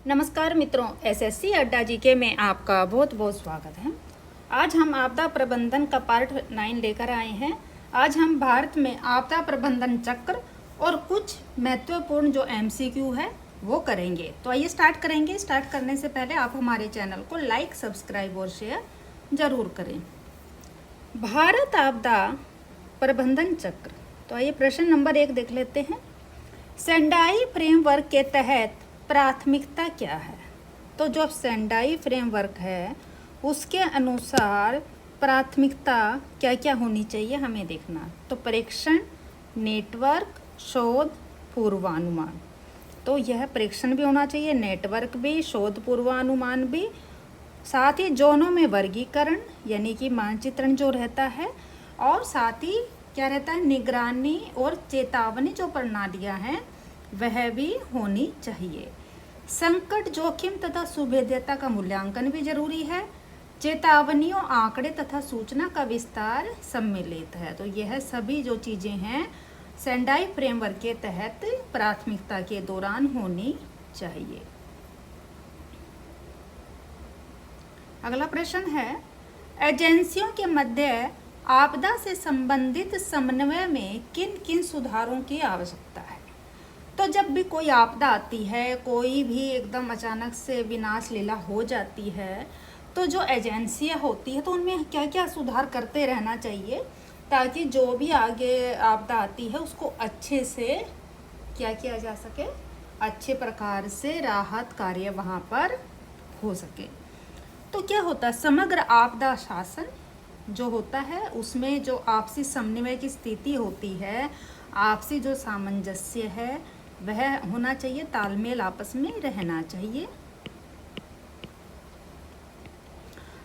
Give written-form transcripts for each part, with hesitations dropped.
नमस्कार मित्रों, एसएससी अड्डा जीके में आपका बहुत बहुत स्वागत है। आज हम आपदा प्रबंधन का पार्ट 9 लेकर आए हैं। आज हम भारत में आपदा प्रबंधन चक्र और कुछ महत्वपूर्ण जो एमसीक्यू है वो करेंगे। तो आइए स्टार्ट करेंगे। स्टार्ट करने से पहले आप हमारे चैनल को लाइक, सब्सक्राइब और शेयर जरूर करें। भारत आपदा प्रबंधन चक्र। तो आइए प्रश्न नंबर 1 देख लेते हैं। सेंडाई फ्रेमवर्क के तहत प्राथमिकता क्या है? तो जो सेंडाई फ्रेमवर्क है उसके अनुसार प्राथमिकता क्या क्या होनी चाहिए हमें देखना। तो परीक्षण, नेटवर्क, शोध, पूर्वानुमान। तो यह परीक्षण भी होना चाहिए, नेटवर्क भी, शोध, पूर्वानुमान भी। साथ ही जोनों में वर्गीकरण यानी कि मानचित्रण जो रहता है, और साथ ही क्या रहता है, निगरानी और चेतावनी जो प्रणालियां हैं वह भी होनी चाहिए। संकट, जोखिम तथा सुभेद्यता का मूल्यांकन भी जरूरी है। चेतावनियों, आंकड़े तथा सूचना का विस्तार सम्मिलित है। तो यह सभी जो चीजें हैं सेंडाई फ्रेमवर्क के तहत प्राथमिकता के दौरान होनी चाहिए। अगला प्रश्न है, एजेंसियों के मध्य आपदा से संबंधित समन्वय में किन किन सुधारों की आवश्यकता है? तो जब भी कोई आपदा आती है, कोई भी एकदम अचानक से विनाश लीला हो जाती है, तो जो एजेंसियां होती है तो उनमें क्या क्या सुधार करते रहना चाहिए ताकि जो भी आगे आपदा आती है उसको अच्छे से क्या किया जा सके, अच्छे प्रकार से राहत कार्य वहाँ पर हो सके। तो क्या होता है, समग्र आपदा शासन जो होता है उसमें जो आपसी समन्वय की स्थिति होती है, आपसी जो सामंजस्य है वह होना चाहिए, तालमेल आपस में रहना चाहिए।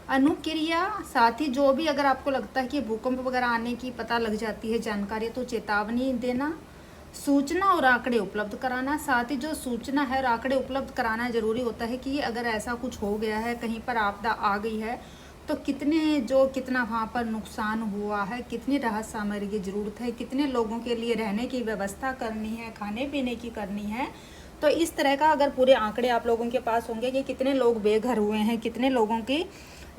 अनुक्रिया, साथ ही जो भी अगर आपको लगता है कि भूकंप वगैरह आने की पता लग जाती है जानकारी, तो चेतावनी देना। सूचना और आंकड़े उपलब्ध कराना, साथ ही जो सूचना है और आंकड़े उपलब्ध कराना जरूरी होता है कि अगर ऐसा कुछ हो गया है, कहीं पर आपदा आ गई है, तो कितना वहाँ पर नुकसान हुआ है, कितनी राहत सामग्री की ज़रूरत है, कितने लोगों के लिए रहने की व्यवस्था करनी है, खाने पीने की करनी है। तो इस तरह का अगर पूरे आंकड़े आप लोगों के पास होंगे कि कितने लोग बेघर हुए हैं, कितने लोगों की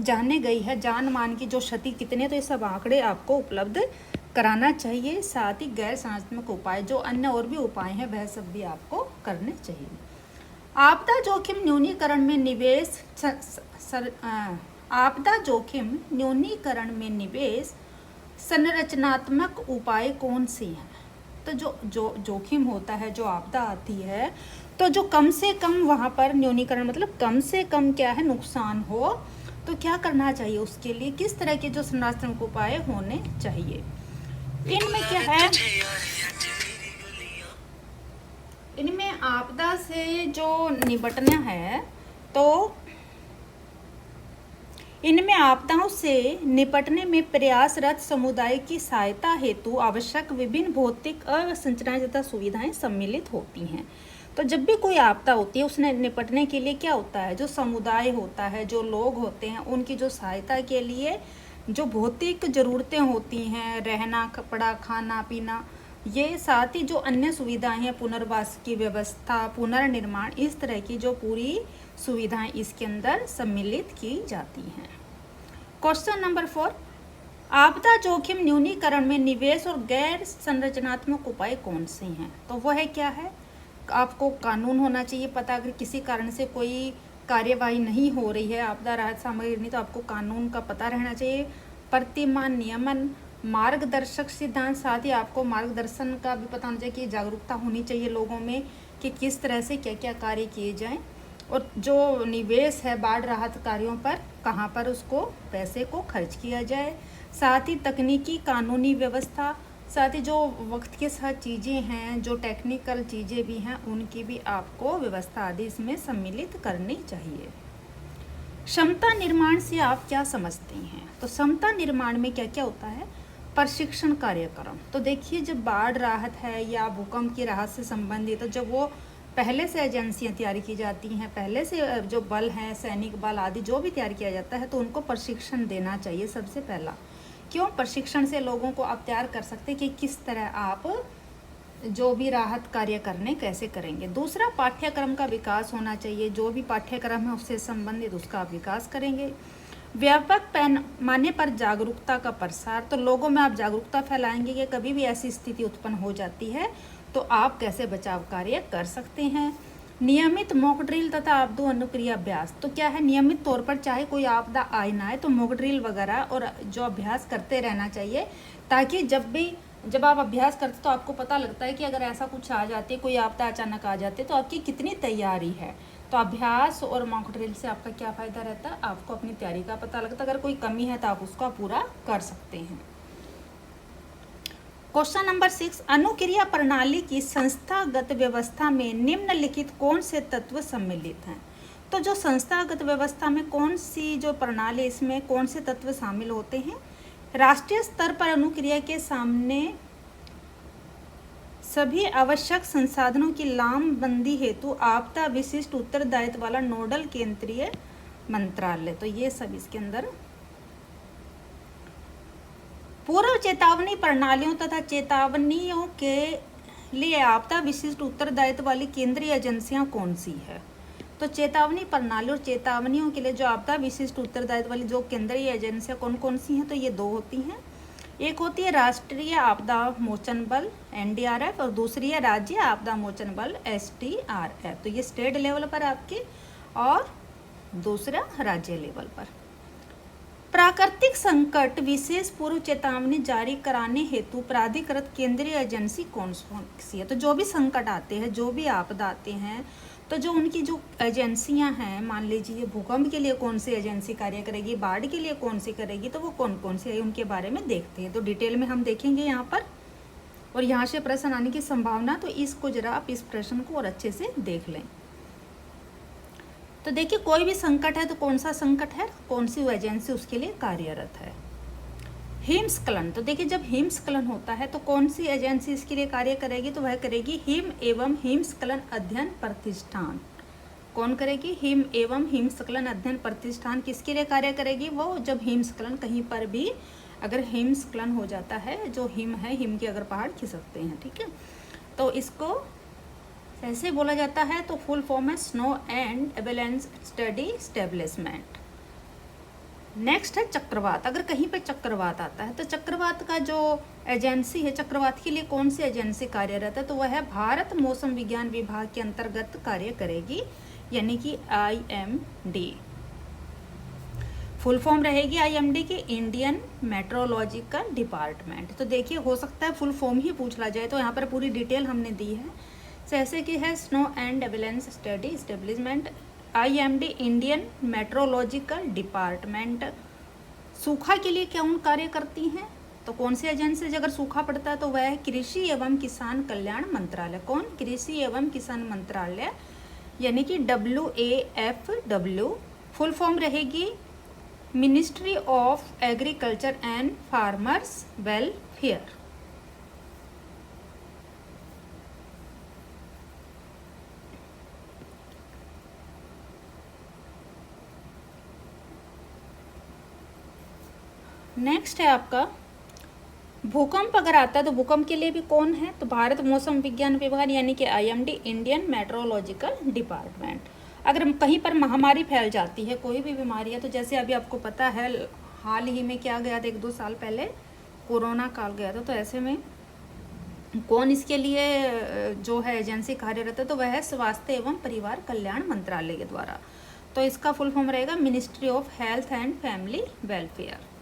जाने गई है, जान मान की जो क्षति कितने, तो ये सब आंकड़े आपको उपलब्ध कराना चाहिए। साथ ही गैर संरचनात्मक उपाय, जो अन्य और भी उपाय हैं, वह सब भी आपको करने चाहिए। आपदा जोखिम न्यूनीकरण में निवेश आपदा जोखिम न्यूनीकरण में निवेश संरचनात्मक उपाय कौन से हैं? तो जो जोखिम होता है, जो आपदा आती है, तो जो कम से कम वहाँ पर न्यूनीकरण मतलब कम से कम क्या है, नुकसान हो, तो क्या करना चाहिए, उसके लिए किस तरह के जो संरचनात्मक उपाय होने चाहिए। इनमें क्या है, इनमें आपदा से जो निपटना है, तो इनमें आपदाओं से निपटने में प्रयासरत समुदाय की सहायता हेतु आवश्यक विभिन्न भौतिक अवसंरचनाएं तथा सुविधाएं सम्मिलित होती हैं। तो जब भी कोई आपदा होती है उसने निपटने के लिए क्या होता है, जो समुदाय होता है, जो लोग होते हैं, उनकी जो सहायता के लिए जो भौतिक ज़रूरतें होती हैं, रहना, कपड़ा, खाना पीना, ये साथ ही जो अन्य सुविधाएं हैं, पुनर्वास की व्यवस्था, पुनर्निर्माण, इस तरह की जो पूरी सुविधाएं इसके अंदर सम्मिलित की जाती हैं। क्वेश्चन नंबर 4, आपदा जोखिम न्यूनीकरण में निवेश और गैर संरचनात्मक उपाय कौन से हैं? तो वह क्या है, आपको कानून होना चाहिए पता, अगर किसी कारण से कोई कार्यवाही नहीं हो रही है, आपदा राहत सामग्री नहीं, तो आपको कानून का पता रहना चाहिए। प्रतिमान, नियमन, मार्गदर्शक सिद्धांत, साथ ही आपको मार्गदर्शन का भी पता होना चाहिए कि जागरूकता होनी चाहिए लोगों में कि किस तरह से क्या क्या कार्य किए जाएं। और जो निवेश है बाढ़ राहत कार्यों पर, कहाँ पर उसको पैसे को खर्च किया जाए। साथ ही तकनीकी कानूनी व्यवस्था, साथ ही जो वक्त के साथ चीज़ें हैं, जो टेक्निकल चीज़ें भी हैं, उनकी भी आपको व्यवस्था आदि इसमें सम्मिलित करनी चाहिए। क्षमता निर्माण से आप क्या समझते हैं? तो क्षमता निर्माण में क्या क्या होता है, प्रशिक्षण कार्यक्रम। तो देखिए, जब बाढ़ राहत है या भूकंप की राहत से संबंधित, तो जब वो पहले से एजेंसियां तैयारी की जाती हैं, पहले से जो बल हैं, सैनिक बल आदि जो भी तैयार किया जाता है, तो उनको प्रशिक्षण देना चाहिए सबसे पहला। क्यों? प्रशिक्षण से लोगों को आप तैयार कर सकते हैं कि किस तरह आप जो भी राहत कार्य करने कैसे करेंगे। दूसरा, पाठ्यक्रम का विकास होना चाहिए, जो भी पाठ्यक्रम है उससे संबंधित उसका विकास करेंगे। व्यापक पैमाने पर जागरूकता का प्रसार, तो लोगों में आप जागरूकता फैलाएंगे कि कभी भी ऐसी स्थिति उत्पन्न हो जाती है तो आप कैसे बचाव कार्य कर सकते हैं। नियमित मॉक ड्रिल तथा आपदा अनुक्रिया अभ्यास, तो क्या है, नियमित तौर पर चाहे कोई आपदा आए ना आए तो मॉक ड्रिल वगैरह और जो अभ्यास करते रहना चाहिए, ताकि जब आप अभ्यास करते तो आपको पता लगता है कि अगर ऐसा कुछ आ जाती है, कोई आपदा अचानक आ जाती है तो आपकी कितनी तैयारी है। तो अभ्यास और मॉक ड्रिल से आपका क्या फ़ायदा रहता है, आपको अपनी तैयारी का पता लगता है, अगर कोई कमी है तो आप उसका पूरा कर सकते हैं। क्वेश्चन नंबर 6, अनुक्रिया प्रणाली की संस्थागत व्यवस्था में निम्नलिखित कौन से तत्व सम्मिलित हैं। तो जो संस्थागत व्यवस्था में कौन सी जो प्रणाली, इसमें कौन से तत्व शामिल होते हैं। राष्ट्रीय स्तर पर अनुक्रिया के सामने सभी आवश्यक संसाधनों की लामबंदी हेतु आपदा विशिष्ट उत्तरदायित्व वाला नोडल केंद्रीय मंत्रालय, तो ये सब इसके अंदर। पूर्व चेतावनी प्रणालियों तथा चेतावनियों के लिए आपदा विशिष्ट उत्तरदायित्व वाली केंद्रीय एजेंसियां कौन सी है। तो चेतावनी प्रणाली और चेतावनियों के लिए जो आपदा विशिष्ट उत्तरदायित्व वाली जो केंद्रीय एजेंसियां कौन कौन सी हैं, तो ये दो होती हैं। एक होती है राष्ट्रीय आपदा मोचन बल NDRF और दूसरी है राज्य आपदा मोचन बल SDRF। तो ये स्टेट लेवल पर आपके और दूसरा राज्य लेवल पर। प्राकृतिक संकट विशेष पूर्व चेतावनी जारी कराने हेतु प्राधिकृत केंद्रीय एजेंसी कौन सी है। तो जो भी संकट आते हैं, जो भी आपदा आते हैं, तो जो उनकी जो एजेंसियां हैं, मान लीजिए भूकंप के लिए कौन सी एजेंसी कार्य करेगी, बाढ़ के लिए कौन सी करेगी, तो वो कौन कौन सी है उनके बारे में देखते हैं। तो डिटेल में हम देखेंगे यहाँ पर, और यहाँ से प्रश्न आने की संभावना, तो इसको जरा आप इस प्रश्न को और अच्छे से देख लें। तो देखिए, कोई भी संकट है तो कौन सा संकट है, कौन सी एजेंसी उसके लिए कार्यरत है। हिमस्खलन, तो देखिए जब हिमस्खलन होता है तो कौन सी एजेंसी इसके लिए कार्य करेगी, तो वह करेगी हिम एवं हिमस्खलन अध्ययन प्रतिष्ठान। कौन करेगी, हिम एवं हिमस्खलन अध्ययन प्रतिष्ठान किसके लिए कार्य करेगी, वो जब हिमस्खलन कहीं पर भी अगर हिमस्खलन हो जाता है, जो हिम है, हिम के अगर पहाड़ खिसकते हैं, ठीक है, तो इसको ऐसे बोला जाता है। तो फुल फॉर्म है snow and avalanche study establishment. Next है चक्रवात, अगर कहीं पे चक्रवात आता है तो चक्रवात का जो एजेंसी है, चक्रवात के लिए कौन सी एजेंसी कार्यरत है, तो वह है भारत मौसम विज्ञान विभाग के अंतर्गत कार्य करेगी, यानी कि IMD। फुल फॉर्म रहेगी IMD की इंडियन मेट्रोलॉजिकल डिपार्टमेंट। तो देखिए हो सकता है फुल फॉर्म ही पूछ ला जाए, तो यहाँ पर पूरी डिटेल हमने दी है। जैसे कि है snow and avalanche study establishment, IMD Indian meteorological department. सूखा के लिए कौन कार्य करती हैं, तो कौन सी एजेंसी, अगर सूखा पड़ता है तो वह है कृषि एवं किसान कल्याण मंत्रालय। कौन, कृषि एवं किसान मंत्रालय, यानी कि WAFW। फुल फॉर्म रहेगी ministry of agriculture and farmers welfare. Next है आपका भूकंप, अगर आता है तो भूकंप के लिए भी कौन है, तो भारत मौसम विज्ञान विभाग, यानी कि IMD इंडियन मेट्रोलॉजिकल डिपार्टमेंट। अगर कहीं पर महामारी फैल जाती है, कोई भी बीमारी है, तो जैसे अभी आपको पता है हाल ही में क्या गया था, 1-2 साल पहले कोरोना काल गया था, तो ऐसे में कौन इसके लिए जो है एजेंसी कार्यरत है, तो वह है स्वास्थ्य एवं परिवार कल्याण मंत्रालय के द्वारा। तो इसका फुल फॉर्म रहेगा ministry of health and family welfare.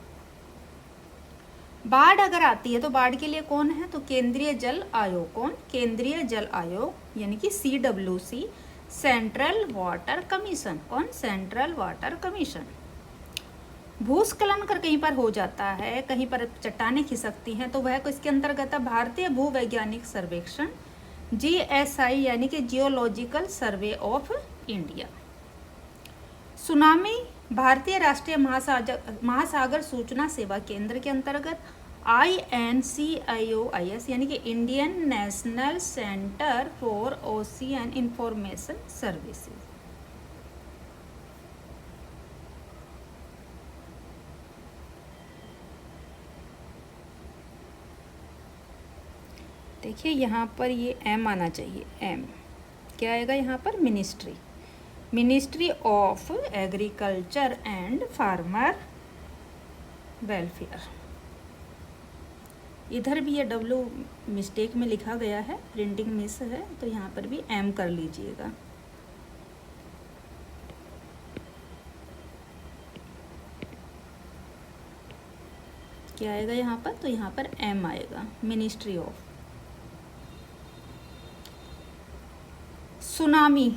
बाढ़ अगर आती है तो बाढ़ के लिए कौन है, तो केंद्रीय जल आयोग। कौन, केंद्रीय जल आयोग, यानी कि CWC, सेंट्रल वाटर कमीशन। कौन, सेंट्रल वाटर कमीशन। भूस्खलन अगर कहीं पर हो जाता है, कहीं पर चट्टानें खिसकती हैं, तो वह किसके अंतर्गत है, भारतीय भूवैज्ञानिक सर्वेक्षण GSI, यानी कि geological survey of India. Tsunami भारतीय राष्ट्रीय महासागर सूचना सेवा केंद्र के अंतर्गत INCIOIS, यानी कि Indian national centre for ocean information services. देखिए यहाँ पर ये एम आना चाहिए, एम क्या आएगा यहाँ पर, ministry, ministry of agriculture and farmer welfare. इधर भी ये डब्ल्यू मिस्टेक में लिखा गया है, प्रिंटिंग मिस है, तो यहाँ पर भी एम कर लीजिएगा। क्या आएगा यहाँ पर, तो यहाँ पर एम आएगा, मिनिस्ट्री ऑफ। सुनामी,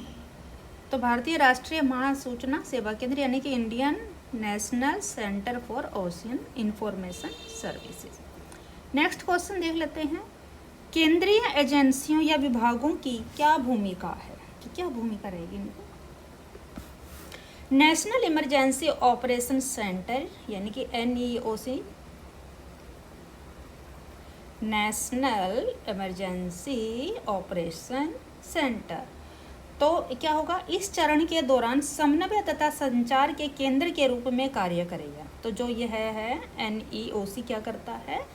तो भारतीय राष्ट्रीय महासूचना सेवा केंद्र यानी कि Indian national centre for ocean information services. Next question देख लेते हैं, केंद्रीय एजेंसियों या विभागों की क्या भूमिका है, कि क्या भूमिका रहेगी इनको। नेशनल इमरजेंसी ऑपरेशन सेंटर यानी कि NEOC, national emergency operation centre, तो क्या होगा, इस चरण के दौरान समन्वय तथा संचार के केंद्र के रूप में कार्य करेगा। तो जो ये है NEOC क्या करता है,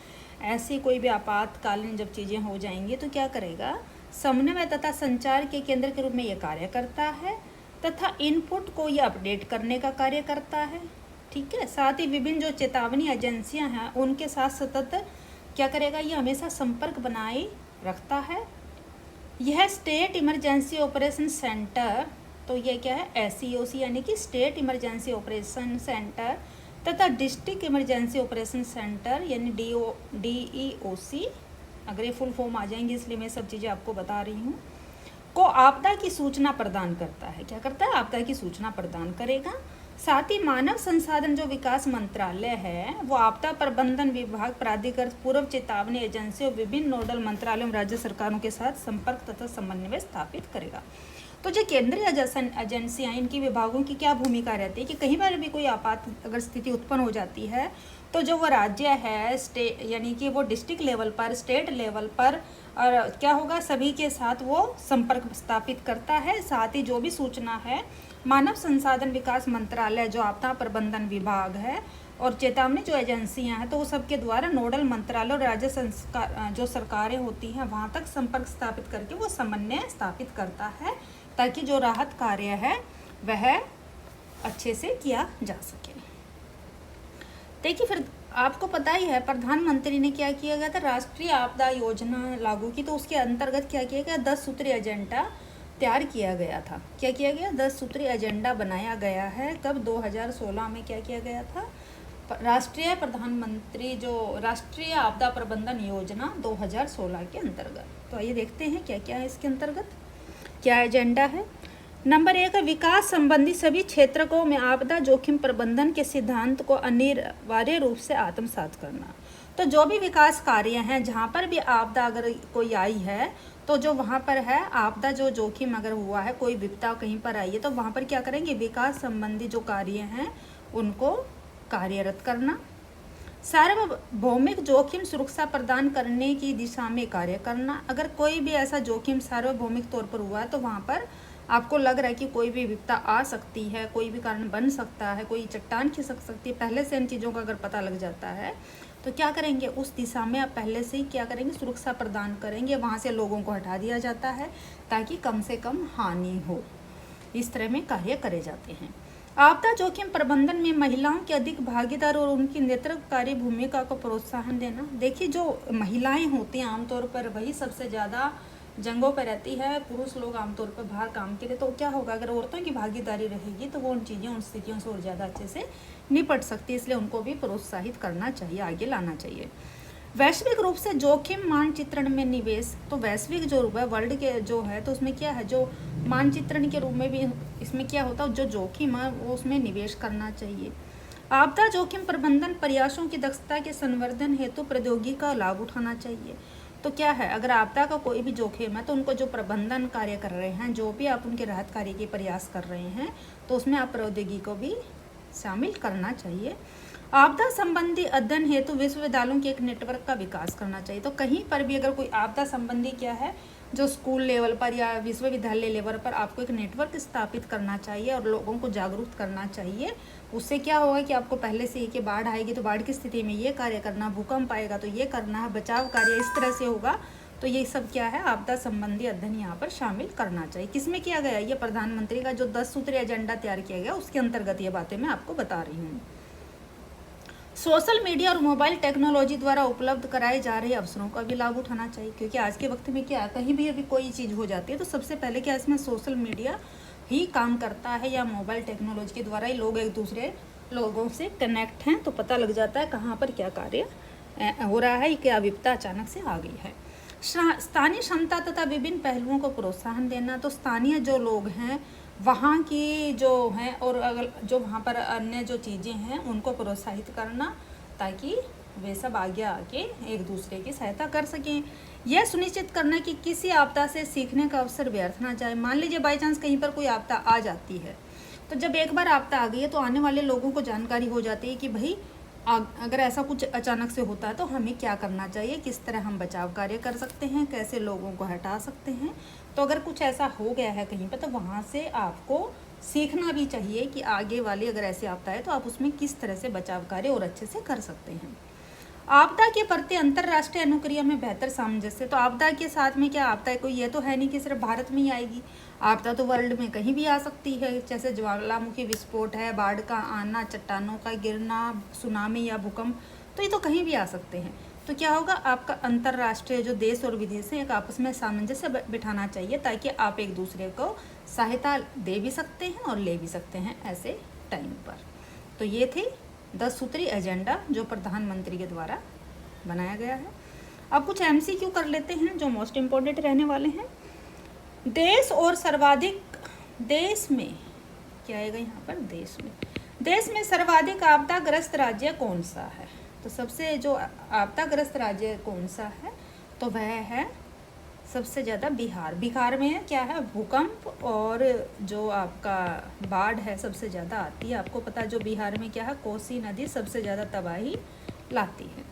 ऐसी कोई भी आपातकालीन जब चीज़ें हो जाएंगी तो क्या करेगा, समन्वय तथा संचार के केंद्र के रूप में ये कार्य करता है तथा इनपुट को ये अपडेट करने का कार्य करता है। ठीक है, साथ ही विभिन्न जो चेतावनी एजेंसियां हैं उनके साथ सतत क्या करेगा, ये हमेशा संपर्क बनाए रखता है। यह स्टेट इमरजेंसी ऑपरेशन सेंटर, तो ये क्या है, SEOC यानी कि स्टेट इमरजेंसी ऑपरेशन सेंटर तथा डिस्ट्रिक्ट इमरजेंसी ऑपरेशन सेंटर यानी DEOC, अगर ये फुल फॉर्म आ जाएंगे इसलिए मैं सब चीज़ें आपको बता रही हूँ, को आपदा की सूचना प्रदान करता है। क्या करता है, आपदा की सूचना प्रदान करेगा। साथ ही मानव संसाधन जो विकास मंत्रालय है वो आपदा प्रबंधन विभाग, प्राधिकरण, पूर्व चेतावनी एजेंसी और विभिन्न नोडल मंत्रालयों, राज्य सरकारों के साथ संपर्क तथा समन्वय स्थापित करेगा। तो जो केंद्रीय एजेंसियां, इनकी विभागों की क्या भूमिका रहती है कि कहीं बार भी कोई आपात अगर स्थिति उत्पन्न हो जाती है तो जो वो राज्य है, स्टेट यानी कि वो डिस्ट्रिक्ट लेवल पर, स्टेट लेवल पर, और क्या होगा, सभी के साथ वो संपर्क स्थापित करता है। साथ ही जो भी सूचना है मानव संसाधन विकास मंत्रालय जो आपदा प्रबंधन विभाग है और चेतावनी जो एजेंसियां हैं तो वो सबके द्वारा नोडल मंत्रालय और राज्य जो सरकारें होती हैं वहाँ तक संपर्क स्थापित करके वो समन्वय स्थापित करता है ताकि जो राहत कार्य है वह अच्छे से किया जा सके। देखिए फिर आपको पता ही है प्रधानमंत्री ने क्या किया गया था, राष्ट्रीय आपदा योजना लागू की, तो उसके अंतर्गत क्या किया गया, 10 सूत्रीय एजेंडा तैयार किया गया था। क्या किया गया, 10 सूत्रीय एजेंडा बनाया गया है। कब, 2016 में क्या किया गया था, राष्ट्रीय आपदा प्रबंधन योजना 2016 के अंतर्गत। तो आइए देखते हैं क्या क्या है इसके अंतर्गत, क्या एजेंडा है। नंबर 1, विकास संबंधी सभी क्षेत्रों में आपदा जोखिम प्रबंधन के सिद्धांत को अनिवार्य रूप से आत्मसात करना। तो जो भी विकास कार्य हैं जहाँ पर भी आपदा अगर कोई आई है तो जो वहाँ पर है आपदा जो जोखिम अगर हुआ है, कोई विपदा कहीं पर आई है तो वहाँ पर क्या करेंगे, विकास संबंधी जो कार्य हैं उनको कार्यरत करना। सार्वभौमिक जोखिम सुरक्षा प्रदान करने की दिशा में कार्य करना। अगर कोई भी ऐसा जोखिम सार्वभौमिक तौर पर हुआ है तो वहाँ पर आपको लग रहा है कि कोई भी विपदा आ सकती है, कोई भी कारण बन सकता है, कोई चट्टान खिसक सकती है, पहले से इन चीज़ों का अगर पता लग जाता है तो क्या करेंगे, उस दिशा में आप पहले से ही क्या करेंगे, सुरक्षा प्रदान करेंगे, वहाँ से लोगों को हटा दिया जाता है ताकि कम से कम हानि हो। इस तरह में कार्य करे जाते हैं। आपदा जोखिम प्रबंधन में महिलाओं की अधिक भागीदार और उनकी नेतृत्वकारी भूमिका को प्रोत्साहन देना। देखिए जो महिलाएं होती हैं आमतौर पर वही सबसे ज़्यादा जंगों पर रहती है, पुरुष लोग आमतौर पर बाहर काम के लिए, तो क्या होगा अगर औरतों की भागीदारी रहेगी तो वो उन चीज़ों, उन स्थितियों से और ज़्यादा अच्छे से निपट सकती है, इसलिए उनको भी प्रोत्साहित करना चाहिए, आगे लाना चाहिए। वैश्विक रूप से जोखिम मानचित्रण में निवेश, तो वैश्विक जो रूप है वर्ल्ड के जो है तो उसमें क्या है, जो मानचित्रण के रूप में भी इसमें क्या होता है, जो जोखिम है वो उसमें निवेश करना चाहिए। आपदा जोखिम प्रबंधन प्रयासों की दक्षता के संवर्धन हेतु प्रौद्योगिकी का लाभ उठाना चाहिए। तो क्या है, अगर आपदा का कोई भी जोखिम है तो उनको जो प्रबंधन कार्य कर रहे हैं, जो भी आप उनके राहत कार्य के प्रयास कर रहे हैं तो उसमें आप प्रौद्योगिकी को भी शामिल करना चाहिए। आपदा संबंधी अध्ययन हेतु विश्वविद्यालयों के एक नेटवर्क का विकास करना चाहिए। तो कहीं पर भी अगर कोई आपदा संबंधी क्या है, जो स्कूल लेवल पर या विश्वविद्यालय लेवल पर आपको एक नेटवर्क स्थापित करना चाहिए और लोगों को जागरूक करना चाहिए। उससे क्या होगा कि आपको पहले से ही कि बाढ़ आएगी तो बाढ़ की स्थिति में ये कार्य करना, भूकंप आएगा तो ये करना है, बचाव कार्य इस तरह से होगा तो ये सब क्या है, आपदा संबंधी अध्ययन यहाँ पर शामिल करना चाहिए। किसमें किया गया, ये प्रधानमंत्री का जो 10 सूत्री एजेंडा तैयार किया गया उसके अंतर्गत ये बातें मैं आपको बता रही हूँ। सोशल मीडिया और मोबाइल टेक्नोलॉजी द्वारा उपलब्ध कराए जा रहे अवसरों का भी लाभ उठाना चाहिए, क्योंकि आज के वक्त में क्या, कहीं भी अभी कोई चीज़ हो जाती है तो सबसे पहले क्या इसमें सोशल मीडिया ही काम करता है, या मोबाइल टेक्नोलॉजी के द्वारा ही लोग एक दूसरे लोगों से कनेक्ट हैं, तो पता लग जाता है कहाँ पर क्या कार्य हो रहा है, क्या विपदा अचानक से आ गई है। स्थानीय क्षमता तथा विभिन्न पहलुओं को प्रोत्साहन देना, तो स्थानीय जो लोग हैं वहाँ की जो हैं और अगर जो वहाँ पर अन्य जो चीज़ें हैं उनको प्रोत्साहित करना, ताकि वे सब आगे आके एक दूसरे की सहायता कर सकें। यह सुनिश्चित करना कि किसी आपदा से सीखने का अवसर व्यर्थ ना जाए। मान लीजिए बाई चांस कहीं पर कोई आपदा आ जाती है, तो जब एक बार आपदा आ गई है तो आने वाले लोगों को जानकारी हो जाती है कि भाई अगर ऐसा कुछ अचानक से होता है तो हमें क्या करना चाहिए, किस तरह हम बचाव कार्य कर सकते हैं, कैसे लोगों को हटा सकते हैं। तो अगर कुछ ऐसा हो गया है कहीं पर तो वहाँ से आपको सीखना भी चाहिए कि आगे वाली अगर ऐसी आपदा है तो आप उसमें किस तरह से बचाव कार्य और अच्छे से कर सकते हैं। आपदा के प्रति अंतर्राष्ट्रीय अनुक्रिया में बेहतर सामंजस्य, तो आपदा के साथ में क्या, आपदा कोई ये तो है नहीं कि सिर्फ भारत में ही आएगी, आपदा तो वर्ल्ड में कहीं भी आ सकती है, जैसे ज्वालामुखी विस्फोट है, बाढ़ का आना, चट्टानों का गिरना, सुनामी या भूकंप, तो ये तो कहीं भी आ सकते हैं। तो क्या होगा, आपका अंतर्राष्ट्रीय जो देश और विदेश है एक आपस में सामंजस्य बिठाना चाहिए, ताकि आप एक दूसरे को सहायता दे भी सकते हैं और ले भी सकते हैं ऐसे टाइम पर। तो ये थे 10 सूत्री एजेंडा जो प्रधानमंत्री के द्वारा बनाया गया है। अब कुछ MCQ कर लेते हैं जो मोस्ट इम्पोर्टेंट रहने वाले हैं। देश और सर्वाधिक, देश में क्या आएगा यहाँ पर, देश में सर्वाधिक आपदाग्रस्त राज्य कौन सा है। तो सबसे जो आपदाग्रस्त राज्य कौन सा है, तो वह है सबसे ज़्यादा बिहार। बिहार में क्या है, भूकंप और जो आपका बाढ़ है सबसे ज़्यादा आती है। आपको पता है जो बिहार में क्या है, कोसी नदी सबसे ज़्यादा तबाही लाती है।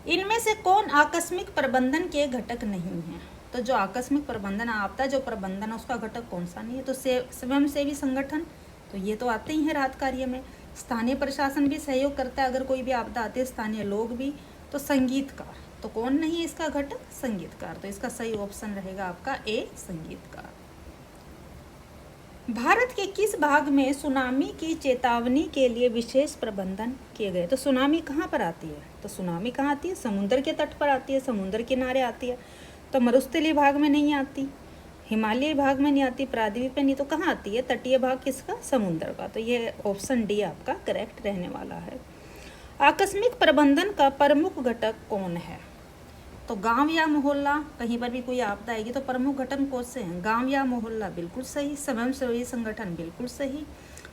इनमें से कौन आकस्मिक प्रबंधन के घटक नहीं है। तो जो आकस्मिक प्रबंधन, आपदा जो प्रबंधन है उसका घटक कौन सा नहीं है, तो स्वयंसेवी संगठन, तो ये तो आते ही हैं राहत कार्य में। स्थानीय प्रशासन भी सहयोग करता है अगर कोई भी आपदा आती है, स्थानीय लोग भी। तो संगीतकार, तो कौन नहीं है इसका घटक, संगीतकार। तो इसका सही ऑप्शन रहेगा आपका ए, संगीतकार। भारत के किस भाग में सुनामी की चेतावनी के लिए विशेष प्रबंधन किए गए। तो सुनामी कहाँ पर आती है, तो सुनामी कहाँ आती है, समुद्र के तट पर आती है, समुद्र किनारे आती है। तो मरुस्थलीय भाग में नहीं आती, हिमालयी भाग में नहीं आती, प्रायद्वीप पे नहीं, तो कहाँ आती है, तटीय भाग किसका, समुद्र का। तो ये ऑप्शन डी आपका करेक्ट रहने वाला है। आकस्मिक प्रबंधन का प्रमुख घटक कौन है। तो गांव या मोहल्ला, कहीं पर भी कोई आपदा आएगी तो प्रमुख घटक कौन से हैं, गांव या मोहल्ला, बिल्कुल सही। स्वयंसेवी संगठन, बिल्कुल सही।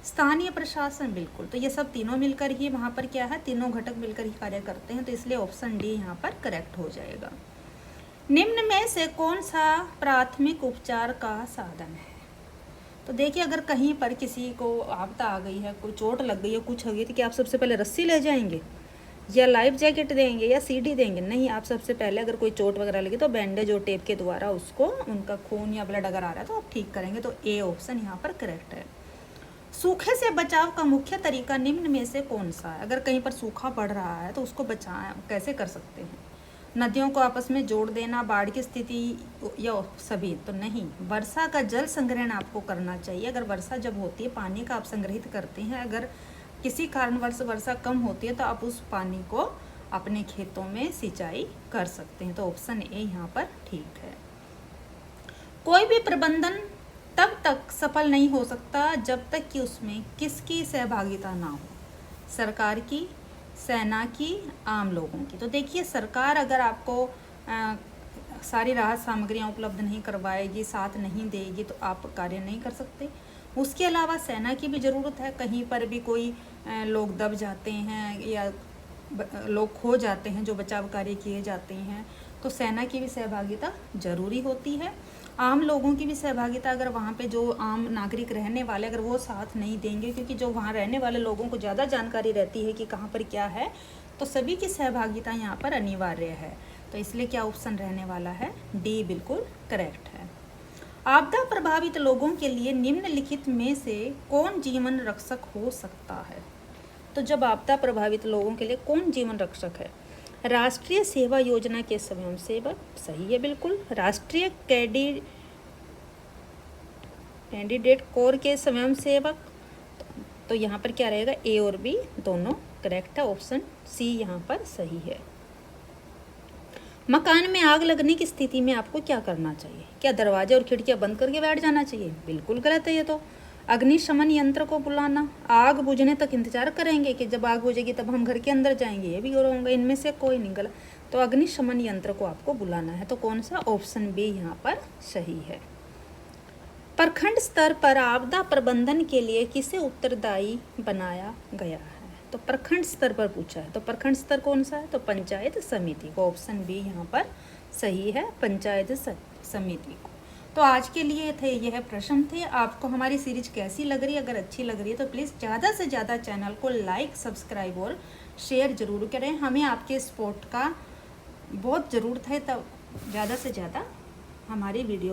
स्थानीय प्रशासन, बिल्कुल। तो ये सब तीनों मिलकर ही वहाँ पर क्या है, तीनों घटक मिलकर ही कार्य करते हैं, तो इसलिए ऑप्शन डी यहाँ पर करेक्ट हो जाएगा। निम्न में से कौन सा प्राथमिक उपचार का साधन है। तो देखिए, अगर कहीं पर किसी को आपदा आ गई है, कोई चोट लग गई है, कुछ हो गई, तो क्या आप सबसे पहले रस्सी ले जाएंगे या लाइफ जैकेट देंगे या सीढ़ी देंगे, नहीं। आप सबसे पहले अगर कोई चोट वगैरह लगी तो बैंडेज और टेप के द्वारा उसको, उनका खून या ब्लड अगर आ रहा है तो आप ठीक करेंगे। तो ए ऑप्शन यहाँ पर करेक्ट है। सूखे से बचाव का मुख्य तरीका निम्न में से कौन सा है। अगर कहीं पर सूखा पड़ रहा है तो उसको बचाएं कैसे कर सकते हैं, नदियों को आपस में जोड़ देना, बाढ़ की स्थिति या सभी, तो नहीं। वर्षा का जल संग्रहण आपको करना चाहिए। अगर वर्षा जब होती है, पानी का आप संग्रहित करते हैं, अगर किसी कारणवश वर्षा कम होती है तो आप उस पानी को अपने खेतों में सिंचाई कर सकते हैं। तो ऑप्शन ए यहाँ पर ठीक है। कोई भी प्रबंधन तब तक सफल नहीं हो सकता जब तक कि उसमें किसकी सहभागिता ना हो, सरकार की, सेना की, आम लोगों की। तो देखिए, सरकार अगर आपको सारी राहत सामग्रियां उपलब्ध नहीं करवाएगी, साथ नहीं देगी, तो आप कार्य नहीं कर सकते। उसके अलावा सेना की भी ज़रूरत है। कहीं पर भी कोई लोग दब जाते हैं या लोग खो जाते हैं जो बचाव कार्य किए जाते हैं, तो सेना की भी सहभागिता जरूरी होती है। आम लोगों की भी सहभागिता, अगर वहाँ पे जो आम नागरिक रहने वाले अगर वो साथ नहीं देंगे, क्योंकि जो वहाँ रहने वाले लोगों को ज़्यादा जानकारी रहती है कि कहाँ पर क्या है, तो सभी की सहभागिता यहाँ पर अनिवार्य है। तो इसलिए क्या ऑप्शन रहने वाला है, डी बिल्कुल करेक्ट है। आपदा प्रभावित लोगों के लिए निम्नलिखित में से कौन जीवन रक्षक हो सकता है। तो जब आपदा प्रभावित लोगों के लिए कौन जीवन रक्षक है, राष्ट्रीय सेवा योजना के स्वयंसेवक, सही है बिल्कुल। राष्ट्रीय कैंडिडेट कोर के स्वयंसेवक, तो यहाँ पर क्या रहेगा, ए और बी दोनों करेक्ट है, ऑप्शन सी यहाँ पर सही है। मकान में आग लगने की स्थिति में आपको क्या करना चाहिए? क्या दरवाजे और खिड़कियां बंद करके बैठ जाना चाहिए? बिल्कुल गलत है ये तो। अग्निशमन यंत्र को बुलाना, आग बुझने तक इंतजार करेंगे कि जब आग बुझेगी तब हम घर के अंदर जाएंगे, ये भी और होंगे, इनमें से कोई नहीं गलत। तो अग्निशमन यंत्र को आपको बुलाना है, तो कौन सा, ऑप्शन बी यहाँ पर सही है। प्रखंड स्तर पर आपदा प्रबंधन के लिए किसे उत्तरदायी बनाया गया है? तो प्रखंड स्तर पर पूछा है, तो प्रखंड स्तर कौन सा है, तो पंचायत समिति को, ऑप्शन बी यहाँ पर सही है, पंचायत समिति को। तो आज के लिए थे यह प्रश्न थे। आपको हमारी सीरीज कैसी लग रही है? अगर अच्छी लग रही है तो प्लीज़ ज़्यादा से ज़्यादा चैनल को लाइक, सब्सक्राइब और शेयर ज़रूर करें। हमें आपके सपोर्ट का बहुत ज़रूरत है, तब ज़्यादा से ज़्यादा हमारी वीडियो